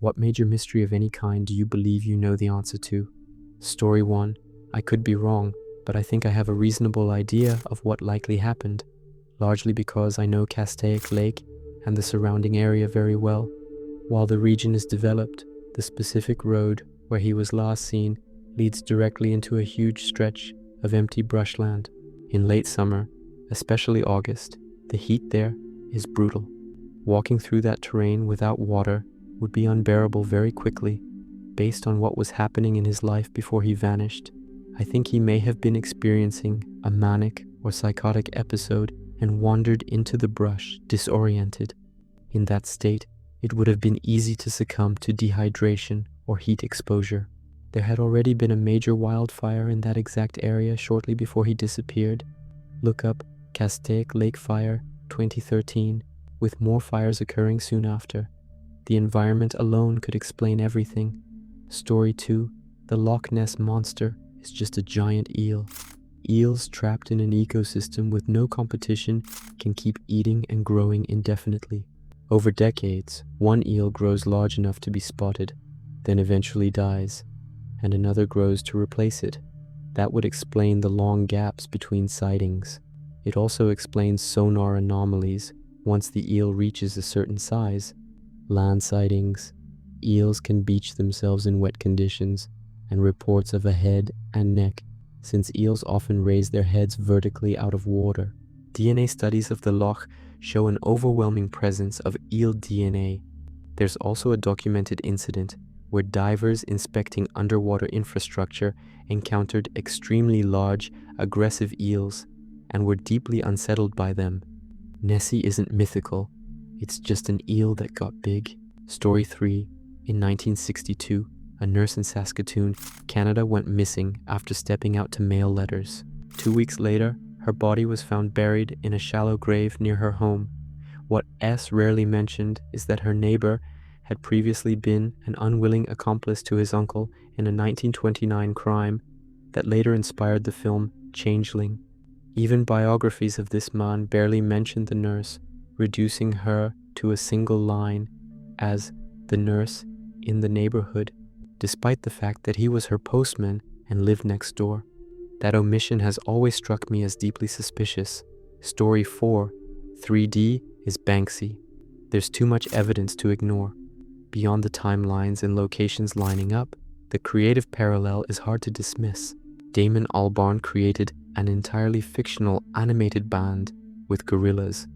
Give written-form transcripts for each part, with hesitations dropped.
What major mystery of any kind do you believe you know the answer to? Story 1. I could be wrong, but I think I have a reasonable idea of what likely happened, largely because I know Castaic Lake and the surrounding area very well. While the region is developed, the specific road where he was last seen leads directly into a huge stretch of empty brushland. In late summer, especially August, the heat there is brutal. Walking through that terrain without water would be unbearable very quickly. Based on what was happening in his life before he vanished, I think he may have been experiencing a manic or psychotic episode and wandered into the brush disoriented. In that state, it would have been easy to succumb to dehydration or heat exposure. There had already been a major wildfire in that exact area shortly before he disappeared. Look up Castaic Lake Fire 2013, with more fires occurring soon after. The environment alone could explain everything. Story 2. The Loch Ness monster is just a giant eel. Eels trapped in an ecosystem with no competition can keep eating and growing indefinitely. Over decades, one eel grows large enough to be spotted, then eventually dies, and another grows to replace it. That would explain the long gaps between sightings. It also explains sonar anomalies once the eel reaches a certain size. Land sightings, eels can beach themselves in wet conditions, and reports of a head and neck, since eels often raise their heads vertically out of water. DNA studies of the loch show an overwhelming presence of eel DNA. There's also a documented incident where divers inspecting underwater infrastructure encountered extremely large, aggressive eels and were deeply unsettled by them. Nessie isn't mythical, it's just an eel that got big. Story 3. In 1962, a nurse in Saskatoon, Canada went missing after stepping out to mail letters. 2 weeks later, her body was found buried in a shallow grave near her home. What S rarely mentioned is that her neighbor had previously been an unwilling accomplice to his uncle in a 1929 crime that later inspired the film Changeling. Even biographies of this man barely mentioned the nurse, reducing her to a single line as the nurse in the neighborhood, despite the fact that he was her postman and lived next door. That omission has always struck me as deeply suspicious. Story 4. 3D is Banksy. There's too much evidence to ignore. Beyond the timelines and locations lining up, the creative parallel is hard to dismiss. Damon Albarn created an entirely fictional animated band with gorillas.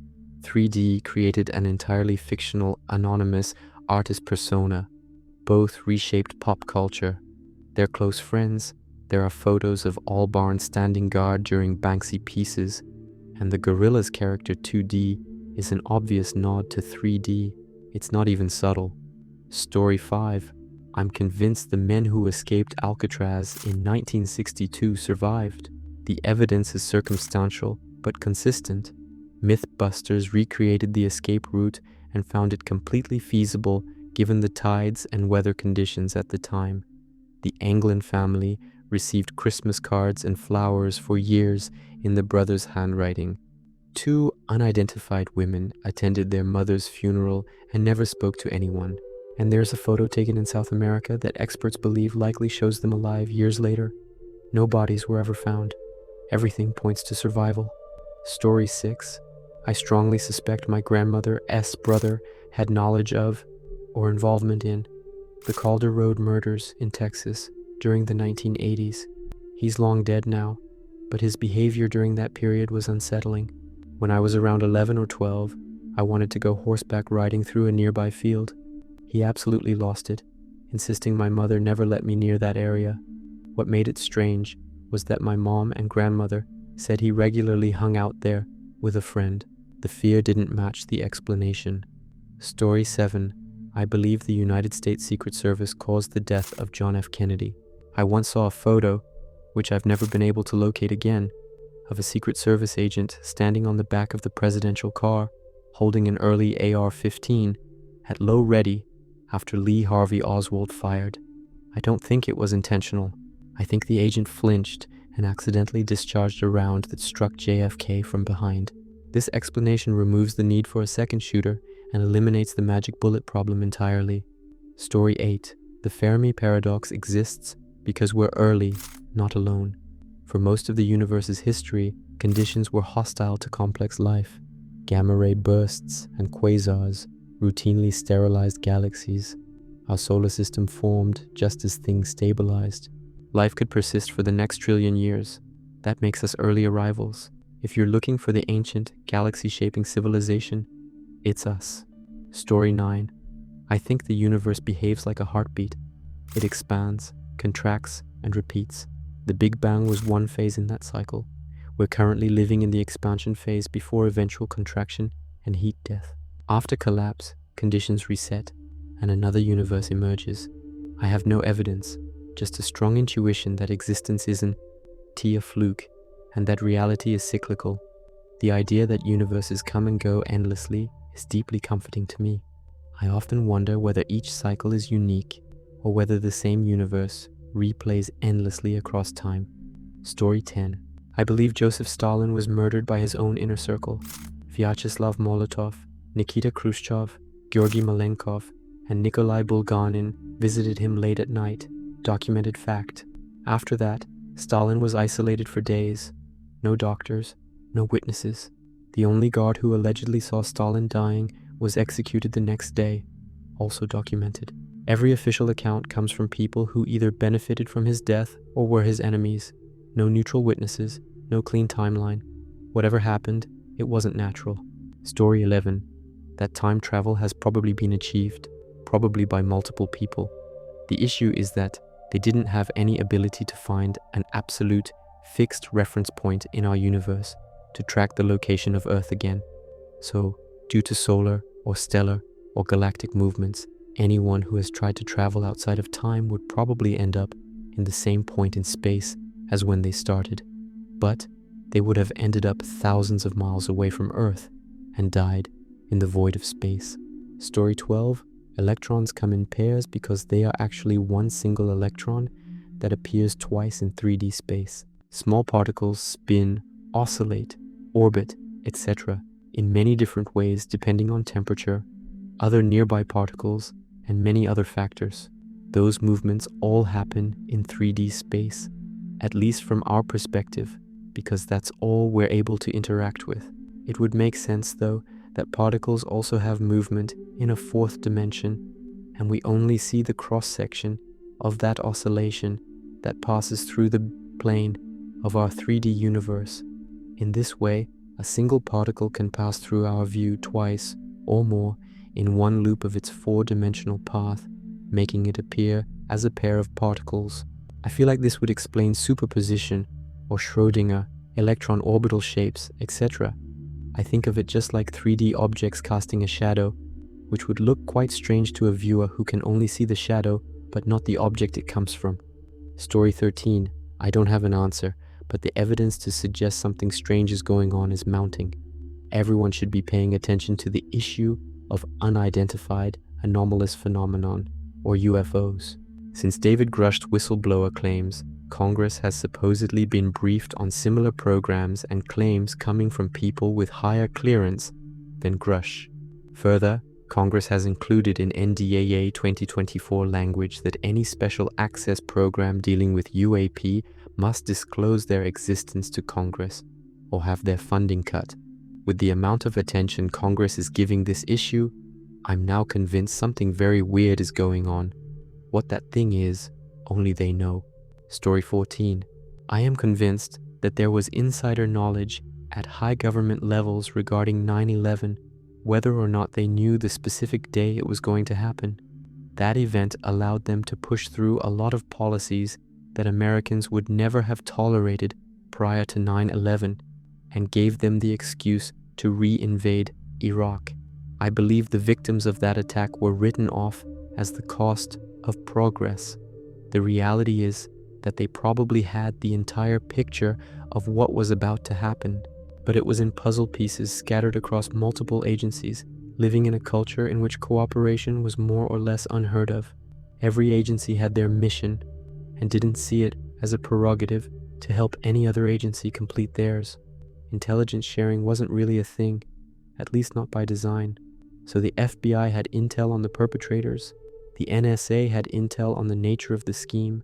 3D created an entirely fictional anonymous artist persona. Both reshaped pop culture. They're close friends. There are photos of Albarn standing guard during Banksy pieces, and the gorilla's character 2D is an obvious nod to 3D. It's not even subtle. Story 5. I'm convinced the men who escaped Alcatraz in 1962 survived. The evidence is circumstantial, but consistent. Mythbusters recreated the escape route and found it completely feasible given the tides and weather conditions at the time. The Anglin family received Christmas cards and flowers for years in the brothers' handwriting. 2 unidentified women attended their mother's funeral and never spoke to anyone. And there's a photo taken in South America that experts believe likely shows them alive years later. No bodies were ever found. Everything points to survival. Story 6. I strongly suspect my grandmother's brother had knowledge of, or involvement in, the Calder Road murders in Texas during the 1980s. He's long dead now, but his behavior during that period was unsettling. When I was around 11 or 12, I wanted to go horseback riding through a nearby field. He absolutely lost it, insisting my mother never let me near that area. What made it strange was that my mom and grandmother said he regularly hung out there with a friend. The fear didn't match the explanation. Story 7. I believe the United States Secret Service caused the death of John F. Kennedy. I once saw a photo, which I've never been able to locate again, of a Secret Service agent standing on the back of the presidential car, holding an early AR-15 at low ready after Lee Harvey Oswald fired. I don't think it was intentional. I think the agent flinched and accidentally discharged a round that struck JFK from behind. This explanation removes the need for a second shooter and eliminates the magic bullet problem entirely. Story 8. The Fermi paradox exists because we're early, not alone. For most of the universe's history, conditions were hostile to complex life. Gamma-ray bursts and quasars routinely sterilized galaxies. Our solar system formed just as things stabilized. Life could persist for the next trillion years. That makes us early arrivals. If you're looking for the ancient, galaxy-shaping civilization, it's us. Story 9. I think the universe behaves like a heartbeat. It expands, contracts, and repeats. The Big Bang was one phase in that cycle. We're currently living in the expansion phase before eventual contraction and heat death. After collapse, conditions reset, and another universe emerges. I have no evidence, just a strong intuition that existence isn't a fluke, and that reality is cyclical. The idea that universes come and go endlessly is deeply comforting to me. I often wonder whether each cycle is unique, or whether the same universe replays endlessly across time. Story 10. I believe Joseph Stalin was murdered by his own inner circle. Vyacheslav Molotov, Nikita Khrushchev, Georgy Malenkov, and Nikolai Bulganin visited him late at night. Documented fact. After that, Stalin was isolated for days. No doctors, no witnesses. The only guard who allegedly saw Stalin dying was executed the next day. Also documented. Every official account comes from people who either benefited from his death or were his enemies. No neutral witnesses, no clean timeline. Whatever happened, it wasn't natural. Story 11. That time travel has probably been achieved, probably by multiple people. The issue is that they didn't have any ability to find an absolute, fixed reference point in our universe to track the location of Earth again. So, due to solar or stellar or galactic movements, anyone who has tried to travel outside of time would probably end up in the same point in space as when they started. But they would have ended up thousands of miles away from Earth and died in the void of space. Story 12. Electrons come in pairs because they are actually one single electron that appears twice in 3D space. Small particles spin, oscillate, orbit, etc. in many different ways depending on temperature, other nearby particles, and many other factors. Those movements all happen in 3D space, at least from our perspective, because that's all we're able to interact with. It would make sense, though, that particles also have movement in a fourth dimension, and we only see the cross-section of that oscillation that passes through the plane of our 3D universe. In this way, a single particle can pass through our view twice or more in one loop of its four-dimensional path, making it appear as a pair of particles. I feel like this would explain superposition or Schrödinger, electron orbital shapes, etc. I think of it just like 3D objects casting a shadow, which would look quite strange to a viewer who can only see the shadow but not the object it comes from. Story 13. I don't have an answer, but the evidence to suggest something strange is going on is mounting. Everyone should be paying attention to the issue of unidentified anomalous phenomenon, or UFOs. Since David Grush's whistleblower claims, Congress has supposedly been briefed on similar programs and claims coming from people with higher clearance than Grush. Further, Congress has included in NDAA 2024 language that any special access program dealing with UAP must disclose their existence to Congress or have their funding cut. With the amount of attention Congress is giving this issue, I'm now convinced something very weird is going on. What that thing is, only they know. Story 14. I am convinced that there was insider knowledge at high government levels regarding 9/11, whether or not they knew the specific day it was going to happen. That event allowed them to push through a lot of policies that Americans would never have tolerated prior to 9/11 and gave them the excuse to re-invade Iraq. I believe the victims of that attack were written off as the cost of progress. The reality is that they probably had the entire picture of what was about to happen, but it was in puzzle pieces scattered across multiple agencies, living in a culture in which cooperation was more or less unheard of. Every agency had their mission and didn't see it as a prerogative to help any other agency complete theirs. Intelligence sharing wasn't really a thing, at least not by design. So the FBI had intel on the perpetrators, The NSA had intel on the nature of the scheme.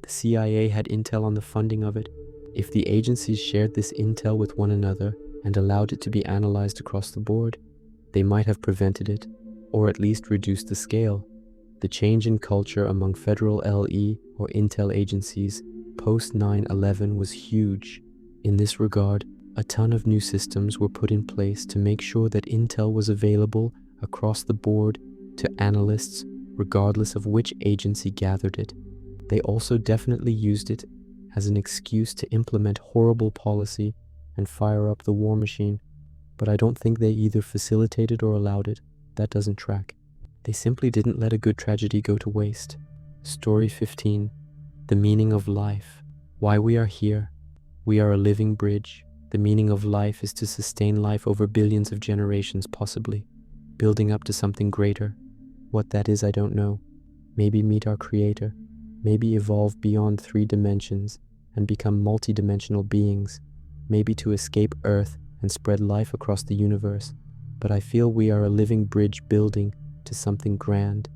The CIA had intel on the funding of it. If the agencies shared this intel with one another and allowed it to be analyzed across the board, they might have prevented it, or at least reduced the scale. The change in culture among federal LE or intel agencies post 9/11 was huge. In this regard, a ton of new systems were put in place to make sure that intel was available across the board to analysts, regardless of which agency gathered it. They also definitely used it as an excuse to implement horrible policy and fire up the war machine, but I don't think they either facilitated or allowed it. That doesn't track. They simply didn't let a good tragedy go to waste. Story 15. The meaning of life. Why we are here. We are a living bridge. The meaning of life is to sustain life over billions of generations, possibly, building up to something greater. What that is, I don't know. Maybe meet our creator. Maybe evolve beyond 3 dimensions and become multidimensional beings. Maybe to escape Earth and spread life across the universe. But I feel we are a living bridge building to something grand,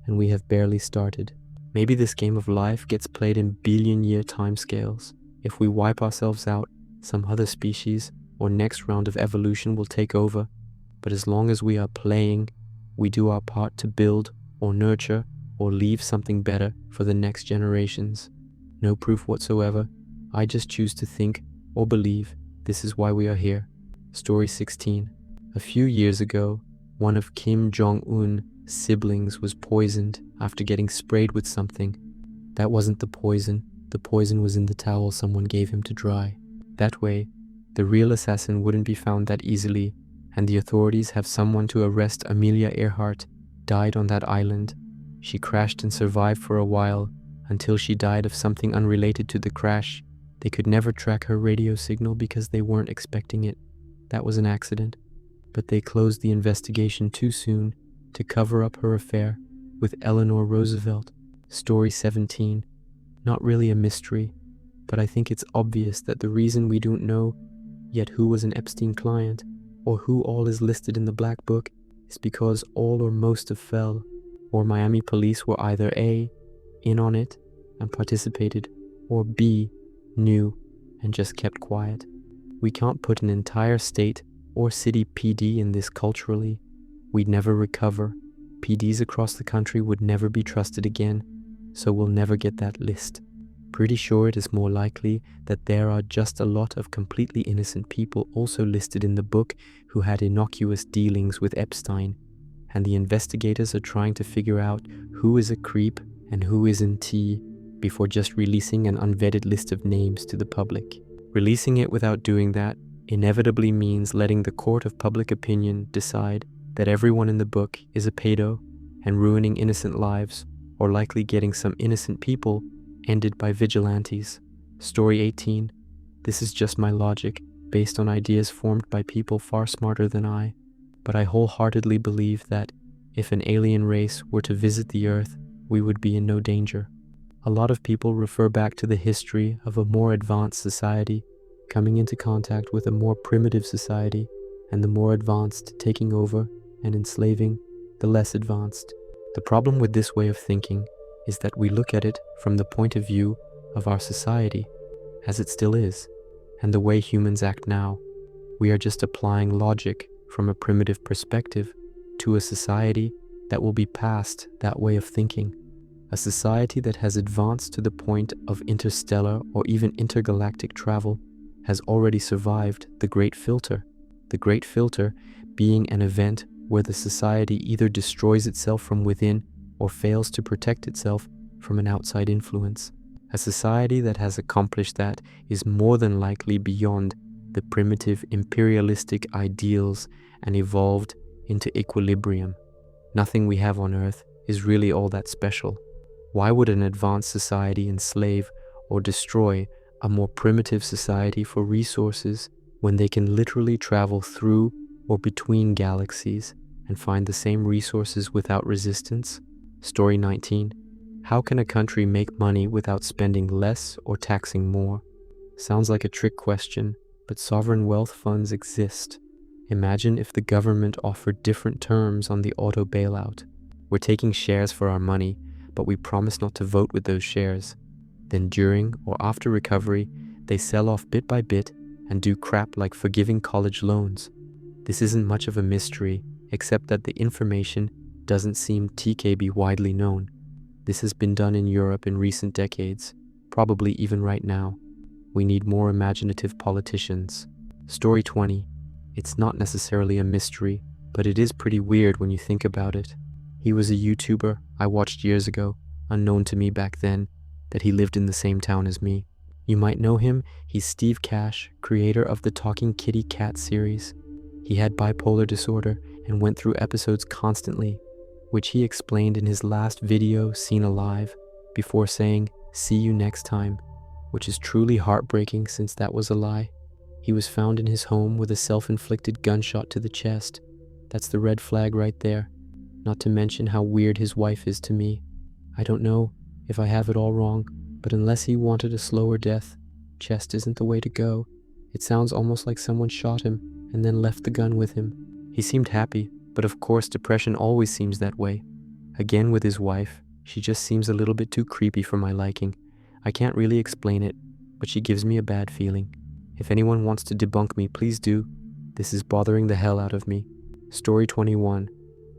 and we have barely started. Maybe this game of life gets played in billion-year timescales. If we wipe ourselves out, some other species or next round of evolution will take over. But as long as we are playing, we do our part to build or nurture or leave something better for the next generations. No proof whatsoever. I just choose to think or believe this is why we are here. Story 16. A few years ago, one of Kim Jong-un's siblings was poisoned after getting sprayed with something. That wasn't the poison. The poison was in the towel someone gave him to dry. That way, the real assassin wouldn't be found that easily, and the authorities have someone to arrest. Amelia Earhart died on that island. She crashed and survived for a while until she died of something unrelated to the crash. They could never track her radio signal because they weren't expecting it. That was an accident. But they closed the investigation too soon to cover up her affair with Eleanor Roosevelt. Story 17. Not really a mystery, but I think it's obvious that the reason we don't know yet who was an Epstein client or who all is listed in the Black Book is because all or most of Fell or Miami police were either A, in on it and participated, or B, knew and just kept quiet. We can't put an entire state or city PD in this culturally. We'd never recover. PDs across the country would never be trusted again, so we'll never get that list. Pretty sure it is more likely that there are just a lot of completely innocent people also listed in the book who had innocuous dealings with Epstein, and the investigators are trying to figure out who is a creep and who isn't T before just releasing an unvetted list of names to the public. Releasing it without doing that inevitably means letting the court of public opinion decide that everyone in the book is a pedo and ruining innocent lives, or likely getting some innocent people ended by vigilantes. Story 18. This is just my logic, based on ideas formed by people far smarter than I, but I wholeheartedly believe that if an alien race were to visit the Earth, we would be in no danger. A lot of people refer back to the history of a more advanced society coming into contact with a more primitive society, and the more advanced taking over and enslaving the less advanced. The problem with this way of thinking is that we look at it from the point of view of our society, as it still is, and the way humans act now. We are just applying logic from a primitive perspective to a society that will be past that way of thinking. A society that has advanced to the point of interstellar or even intergalactic travel has already survived the Great Filter. The Great Filter being an event where the society either destroys itself from within or fails to protect itself from an outside influence. A society that has accomplished that is more than likely beyond the primitive imperialistic ideals and evolved into equilibrium. Nothing we have on Earth is really all that special. Why would an advanced society enslave or destroy a more primitive society for resources when they can literally travel through or between galaxies and find the same resources without resistance? Story 19. How can a country make money without spending less or taxing more? Sounds like a trick question, but sovereign wealth funds exist. Imagine if the government offered different terms on the auto bailout. We're taking shares for our money, but we promise not to vote with those shares. Then during or after recovery, they sell off bit by bit and do crap like forgiving college loans. This isn't much of a mystery, except that the information doesn't seem TKB widely known. This has been done in Europe in recent decades, probably even right now. We need more imaginative politicians. Story 20. It's not necessarily a mystery, but it is pretty weird when you think about it. He was a YouTuber I watched years ago, unknown to me back then, that he lived in the same town as me. You might know him. He's Steve Cash, creator of the Talking Kitty Cat series. He had bipolar disorder and went through episodes constantly, which he explained in his last video, Seen Alive, before saying, "See you next time," which is truly heartbreaking since that was a lie. He was found in his home with a self-inflicted gunshot to the chest. That's the red flag right there. Not to mention how weird his wife is to me. I don't know if I have it all wrong, but unless he wanted a slower death, chest isn't the way to go. It sounds almost like someone shot him and then left the gun with him. He seemed happy, but of course depression always seems that way. Again with his wife, she just seems a little bit too creepy for my liking. I can't really explain it, but she gives me a bad feeling. If anyone wants to debunk me, please do. This is bothering the hell out of me. Story 21.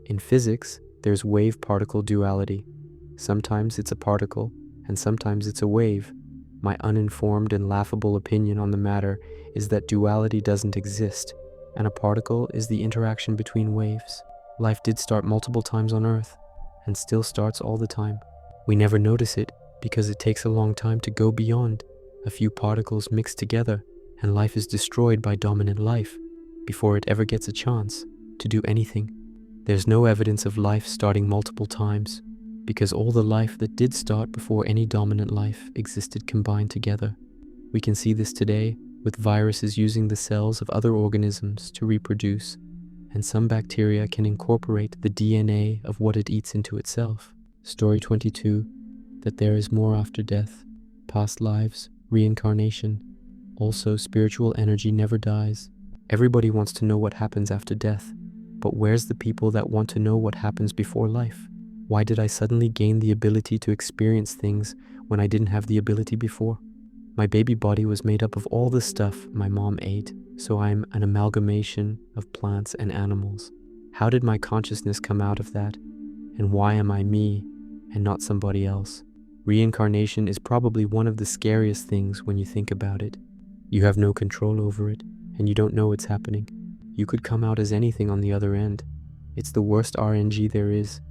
In physics, there's wave-particle duality. Sometimes it's a particle, and sometimes it's a wave. My uninformed and laughable opinion on the matter is that duality doesn't exist, and a particle is the interaction between waves. Life did start multiple times on Earth, and still starts all the time. We never notice it because it takes a long time to go beyond. A few particles mix together, and life is destroyed by dominant life before it ever gets a chance to do anything. There's no evidence of life starting multiple times, because all the life that did start before any dominant life existed combined together. We can see this today with viruses using the cells of other organisms to reproduce, and some bacteria can incorporate the DNA of what it eats into itself. Story 22, that there is more after death, past lives, reincarnation. Also, spiritual energy never dies. Everybody wants to know what happens after death, but where's the people that want to know what happens before life? Why did I suddenly gain the ability to experience things when I didn't have the ability before? My baby body was made up of all the stuff my mom ate, so I'm an amalgamation of plants and animals. How did my consciousness come out of that? And why am I me and not somebody else? Reincarnation is probably one of the scariest things when you think about it. You have no control over it, and you don't know it's happening. You could come out as anything on the other end. It's the worst RNG there is.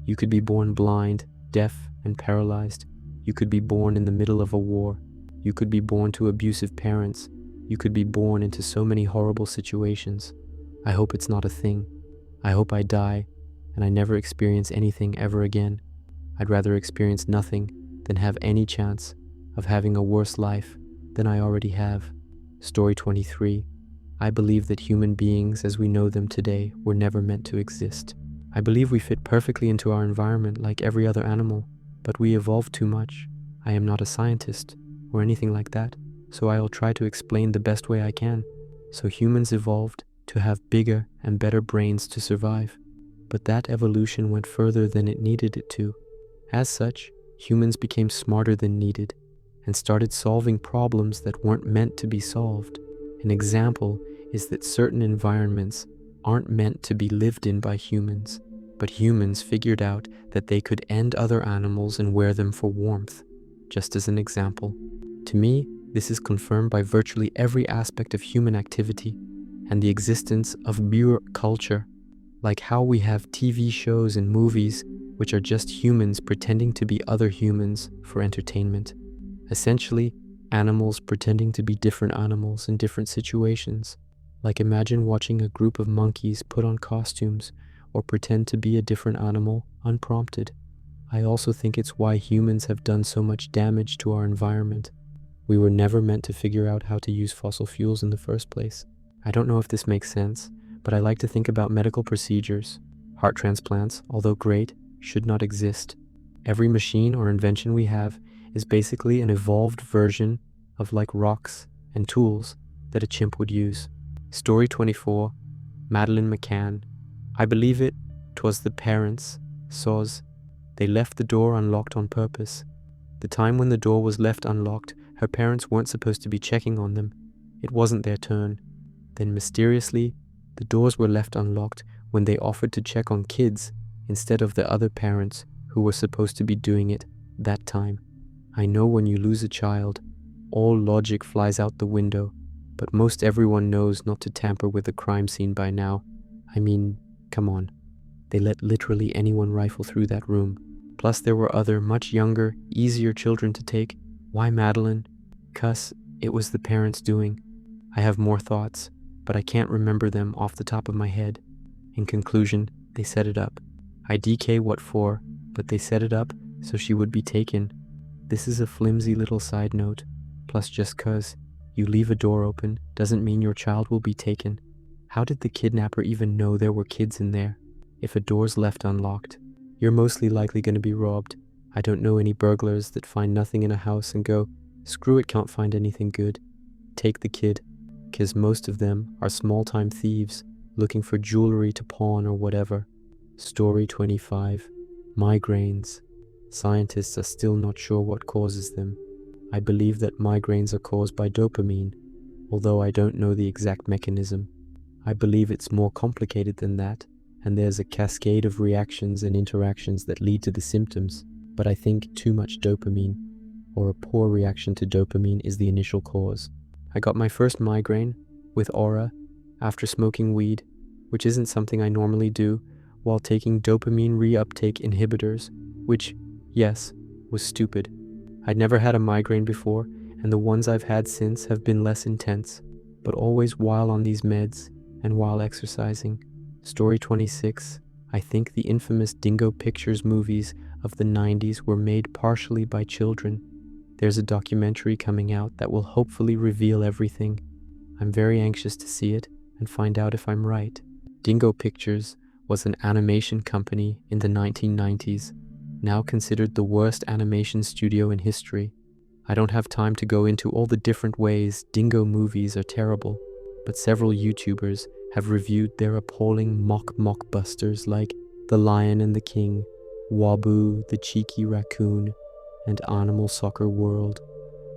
You could be born blind, deaf, and paralyzed. You could be born in the middle of a war. You could be born to abusive parents. You could be born into so many horrible situations. I hope it's not a thing. I hope I die, and I never experience anything ever again. I'd rather experience nothing than have any chance of having a worse life than I already have. Story 23. I believe that human beings as we know them today were never meant to exist. I believe we fit perfectly into our environment like every other animal, but we evolved too much. I am not a scientist or anything like that, so I'll try to explain the best way I can. So humans evolved to have bigger and better brains to survive, but that evolution went further than it needed it to. As such, humans became smarter than needed and started solving problems that weren't meant to be solved. An example is that certain environments aren't meant to be lived in by humans, but humans figured out that they could end other animals and wear them for warmth, just as an example. To me, this is confirmed by virtually every aspect of human activity and the existence of pure culture, like how we have TV shows and movies which are just humans pretending to be other humans for entertainment. Essentially, animals pretending to be different animals in different situations. Like imagine watching a group of monkeys put on costumes or pretend to be a different animal unprompted. I also think it's why humans have done so much damage to our environment. We were never meant to figure out how to use fossil fuels in the first place. I don't know if this makes sense, but I like to think about medical procedures. Heart transplants, although great, should not exist. Every machine or invention we have is basically an evolved version of like rocks and tools that a chimp would use. Story 24, Meline McCann. I believe 'twas the parents Soz. They left the door unlocked on purpose. The time when the door was left unlocked, her parents weren't supposed to be checking on them. It wasn't their turn. Then mysteriously, the doors were left unlocked when they offered to check on kids instead of the other parents who were supposed to be doing it that time. I know when you lose a child, all logic flies out the window, but most everyone knows not to tamper with a crime scene by now. I mean, come on. They let literally anyone rifle through that room. Plus there were other, much younger, easier children to take. Why Madeline? 'Cause it was the parents' doing. I have more thoughts, but I can't remember them off the top of my head. In conclusion, they set it up. I DK what for, but they set it up so she would be taken. This is a flimsy little side note. Plus just 'cause you leave a door open doesn't mean your child will be taken. How did the kidnapper even know there were kids in there? If a door's left unlocked, you're mostly likely going to be robbed. I don't know any burglars that find nothing in a house and go, screw it, can't find anything good. Take the kid, 'cause most of them are small-time thieves looking for jewelry to pawn or whatever. Story 25. Migraines. Scientists are still not sure what causes them. I believe that migraines are caused by dopamine, although I don't know the exact mechanism. I believe it's more complicated than that, and there's a cascade of reactions and interactions that lead to the symptoms, but I think too much dopamine, or a poor reaction to dopamine, is the initial cause. I got my first migraine, with aura, after smoking weed, which isn't something I normally do, while taking dopamine reuptake inhibitors, which, yes, was stupid. I'd never had a migraine before, and the ones I've had since have been less intense, but always while on these meds and while exercising. Story 26. I think the infamous Dingo Pictures movies of the 90s were made partially by children. There's a documentary coming out that will hopefully reveal everything. I'm very anxious to see it and find out if I'm right. Dingo Pictures was an animation company in the 1990s, now considered the worst animation studio in history. I don't have time to go into all the different ways Dingo movies are terrible, but several YouTubers have reviewed their appalling mockbusters like The Lion and the King, Wabu, The Cheeky Raccoon, and Animal Soccer World.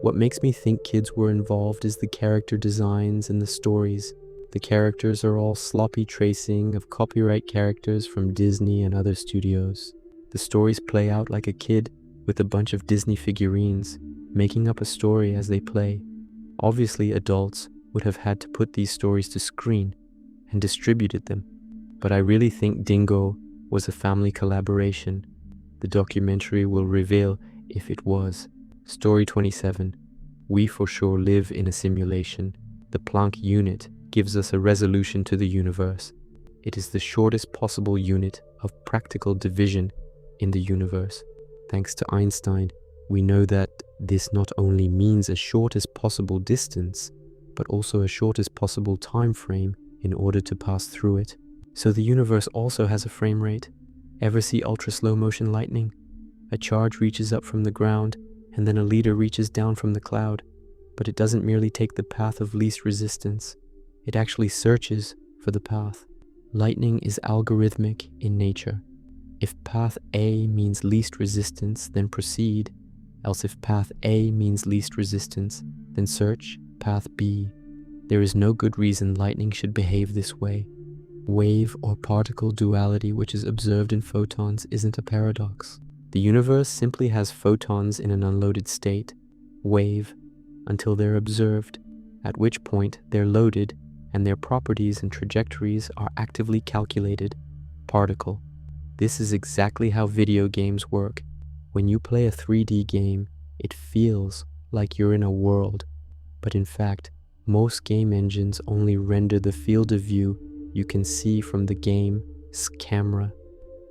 What makes me think kids were involved is the character designs and the stories. The characters are all sloppy tracing of copyright characters from Disney and other studios. The stories play out like a kid with a bunch of Disney figurines, making up a story as they play. Obviously, adults would have had to put these stories to screen and distributed them, but I really think Dingo was a family collaboration. The documentary will reveal if it was. Story 27. We for sure live in a simulation. The Planck unit gives us a resolution to the universe. It is the shortest possible unit of practical division in the universe. Thanks to Einstein, we know that this not only means a shortest possible distance, but also a shortest possible time frame in order to pass through it. So the universe also has a frame rate. Ever see ultra slow motion lightning? A charge reaches up from the ground, and then a leader reaches down from the cloud, but it doesn't merely take the path of least resistance. It actually searches for the path. Lightning is algorithmic in nature. If path A means least resistance, then proceed. Else if path A means least resistance, then search path B. There is no good reason lightning should behave this way. Wave or particle duality, which is observed in photons, isn't a paradox. The universe simply has photons in an unloaded state, wave, until they're observed, at which point they're loaded and their properties and trajectories are actively calculated, particle. This is exactly how video games work. When you play a 3D game, it feels like you're in a world, but in fact, most game engines only render the field of view you can see from the game's camera.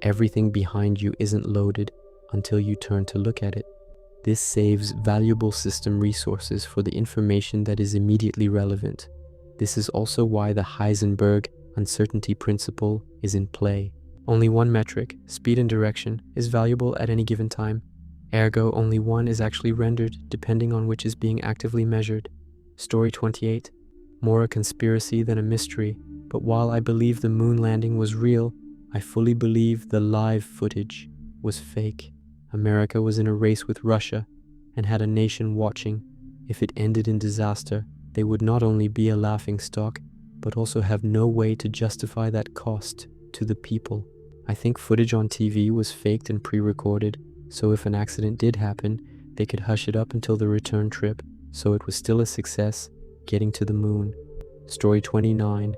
Everything behind you isn't loaded until you turn to look at it. This saves valuable system resources for the information that is immediately relevant. This is also why the Heisenberg uncertainty principle is in play. Only one metric, speed and direction, is valuable at any given time. Ergo, only one is actually rendered depending on which is being actively measured. Story 28. More a conspiracy than a mystery, but while I believe the moon landing was real, I fully believe the live footage was fake. America was in a race with Russia and had a nation watching. If it ended in disaster, they would not only be a laughingstock, but also have no way to justify that cost to the people. I think footage on TV was faked and pre-recorded, so if an accident did happen, they could hush it up until the return trip, so it was still a success, getting to the moon. Story 29,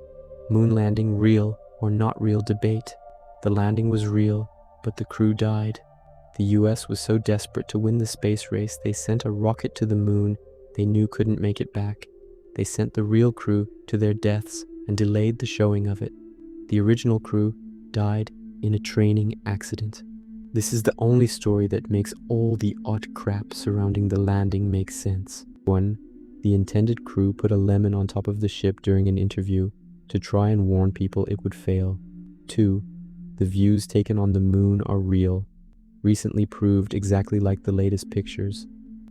moon landing real or not real debate. The landing was real, but the crew died. The US was so desperate to win the space race, they sent a rocket to the moon they knew couldn't make it back. They sent the real crew to their deaths and delayed the showing of it. The original crew died in a training accident. This is the only story that makes all the odd crap surrounding the landing make sense. 1. The intended crew put a lemon on top of the ship during an interview to try and warn people it would fail. 2. The views taken on the moon are real, recently proved exactly like the latest pictures.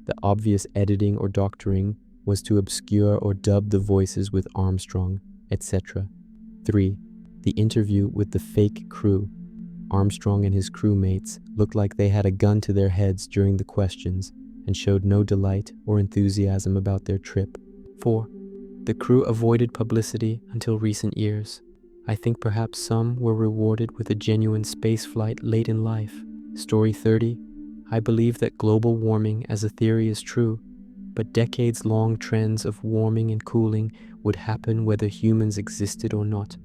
The obvious editing or doctoring was to obscure or dub the voices with Armstrong, etc. 3. The interview with the fake crew. Armstrong and his crewmates looked like they had a gun to their heads during the questions and showed no delight or enthusiasm about their trip. 4. The crew avoided publicity until recent years. I think perhaps some were rewarded with a genuine spaceflight late in life. Story 30. I believe that global warming as a theory is true, but decades-long trends of warming and cooling would happen whether humans existed or not.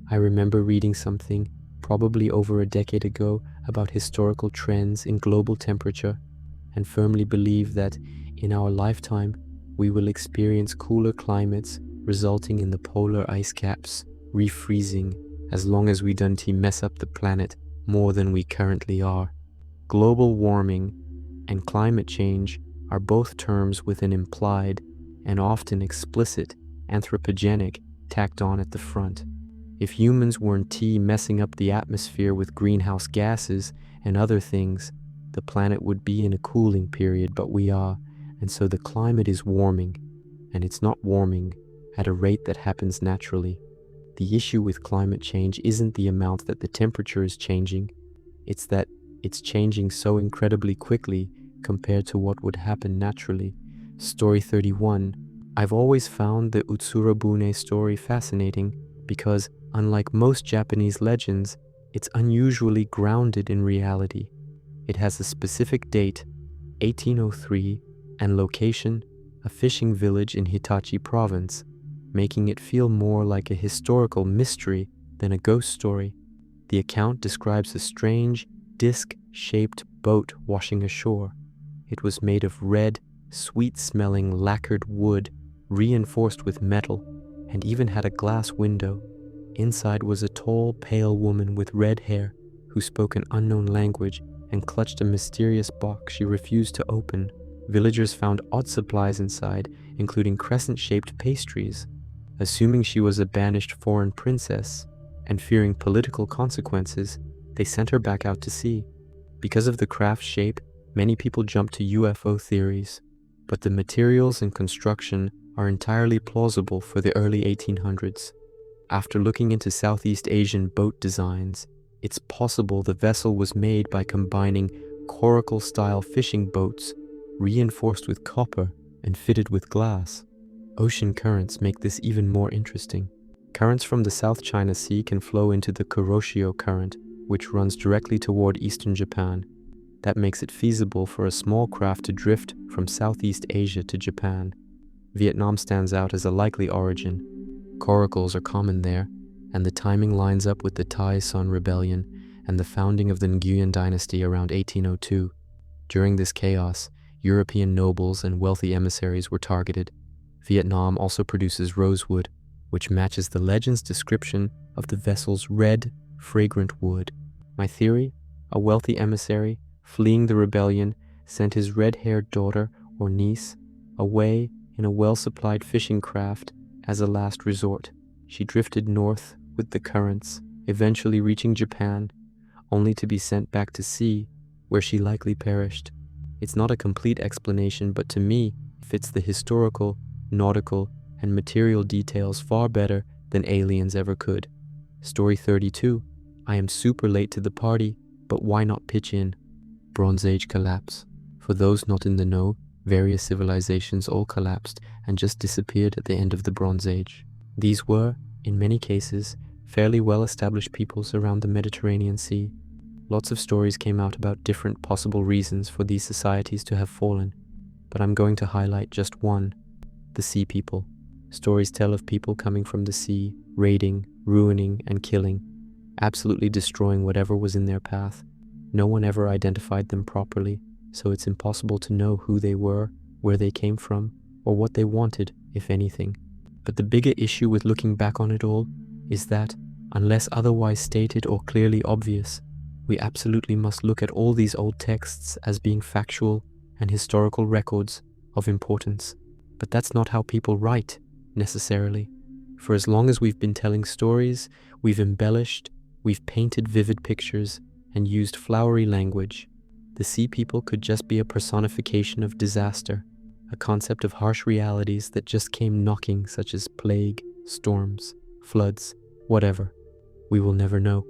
I remember reading something, probably over a decade ago, about historical trends in global temperature, and firmly believe that in our lifetime we will experience cooler climates resulting in the polar ice caps refreezing as long as we don't mess up the planet more than we currently are. Global warming and climate change are both terms with an implied and often explicit anthropogenic tacked on at the front. If humans weren't messing up the atmosphere with greenhouse gases and other things, the planet would be in a cooling period, but we are, and so the climate is warming, and it's not warming at a rate that happens naturally. The issue with climate change isn't the amount that the temperature is changing, it's that it's changing so incredibly quickly compared to what would happen naturally. Story 31. I've always found the Utsuro-bune story fascinating because, unlike most Japanese legends, it's unusually grounded in reality. It has a specific date, 1803, and location, a fishing village in Hitachi province, making it feel more like a historical mystery than a ghost story. The account describes a strange, disc-shaped boat washing ashore. It was made of red, sweet-smelling lacquered wood, reinforced with metal, and even had a glass window. Inside was a tall, pale woman with red hair who spoke an unknown language and clutched a mysterious box she refused to open. Villagers found odd supplies inside, including crescent-shaped pastries. Assuming she was a banished foreign princess, and fearing political consequences, they sent her back out to sea. Because of the craft's shape, many people jump to UFO theories, but the materials and construction are entirely plausible for the early 1800s. After looking into Southeast Asian boat designs, it's possible the vessel was made by combining coracle-style fishing boats reinforced with copper and fitted with glass. Ocean currents make this even more interesting. Currents from the South China Sea can flow into the Kuroshio Current, which runs directly toward eastern Japan. That makes it feasible for a small craft to drift from Southeast Asia to Japan. Vietnam stands out as a likely origin. Coracles are common there, and the timing lines up with the Thai Sun Rebellion and the founding of the Nguyen dynasty around 1802. During this chaos, European nobles and wealthy emissaries were targeted. Vietnam also produces rosewood, which matches the legend's description of the vessel's red, fragrant wood. My theory? A wealthy emissary, fleeing the rebellion, sent his red-haired daughter or niece away in a well-supplied fishing craft as a last resort. She drifted north with the currents, eventually reaching Japan, only to be sent back to sea, where she likely perished. It's not a complete explanation, but to me, it fits the historical, nautical, and material details far better than aliens ever could. Story 32. I am super late to the party, but why not pitch in? Bronze Age collapse. For those not in the know, various civilizations all collapsed and just disappeared at the end of the Bronze Age. These were, in many cases, fairly well-established peoples around the Mediterranean Sea. Lots of stories came out about different possible reasons for these societies to have fallen, but I'm going to highlight just one: the Sea People. Stories tell of people coming from the sea, raiding, ruining, and killing, absolutely destroying whatever was in their path. No one ever identified them properly, so it's impossible to know who they were, where they came from, or what they wanted, if anything. But the bigger issue with looking back on it all is that, unless otherwise stated or clearly obvious, we absolutely must look at all these old texts as being factual and historical records of importance. But that's not how people write, necessarily. For as long as we've been telling stories, we've embellished, we've painted vivid pictures, and used flowery language, the Sea People could just be a personification of disaster, a concept of harsh realities that just came knocking, such as plague, storms, floods, whatever. We will never know.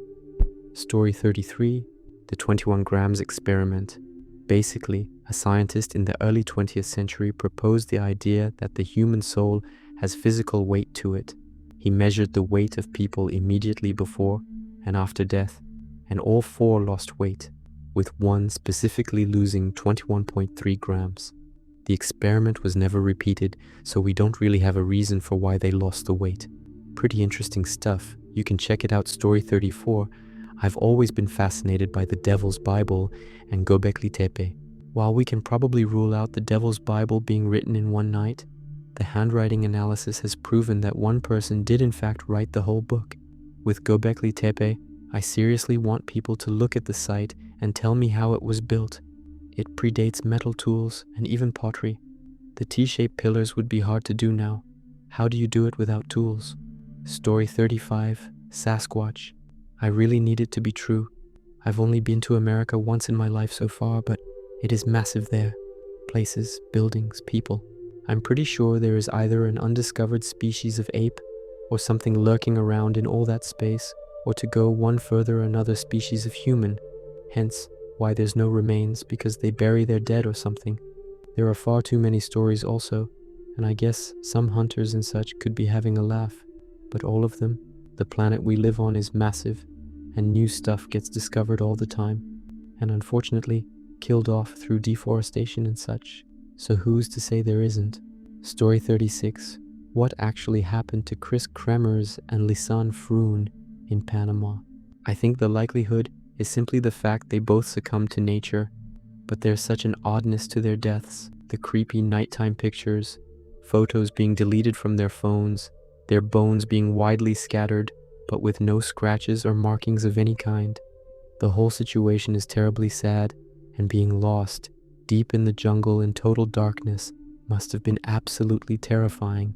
Story 33, the 21 grams experiment. Basically, a scientist in the early 20th century proposed the idea that the human soul has physical weight to it. He measured the weight of people immediately before and after death, and all four lost weight, with one specifically losing 21.3 grams. The experiment was never repeated, so we don't really have a reason for why they lost the weight. Pretty interesting stuff. You can check it out. Story 34. I've always been fascinated by the Devil's Bible and Göbekli Tepe. While we can probably rule out the Devil's Bible being written in one night, the handwriting analysis has proven that one person did in fact write the whole book. With Göbekli Tepe, I seriously want people to look at the site and tell me how it was built. It predates metal tools and even pottery. The T-shaped pillars would be hard to do now. How do you do it without tools? Story 35, Sasquatch. I really need it to be true. I've only been to America once in my life so far, but it is massive there. Places, buildings, people. I'm pretty sure there is either an undiscovered species of ape or something lurking around in all that space, or to go one further, another species of human. Hence, why there's no remains, because they bury their dead or something. There are far too many stories also, and I guess some hunters and such could be having a laugh. But all of them, the planet we live on is massive, and new stuff gets discovered all the time, and unfortunately, killed off through deforestation and such. So who's to say there isn't? Story 36. What actually happened to Chris Kremers and Lisanne Froon in Panama? I think the likelihood is simply the fact they both succumbed to nature, but there's such an oddness to their deaths. The creepy nighttime pictures, photos being deleted from their phones, their bones being widely scattered, but with no scratches or markings of any kind. The whole situation is terribly sad, and being lost deep in the jungle in total darkness must have been absolutely terrifying.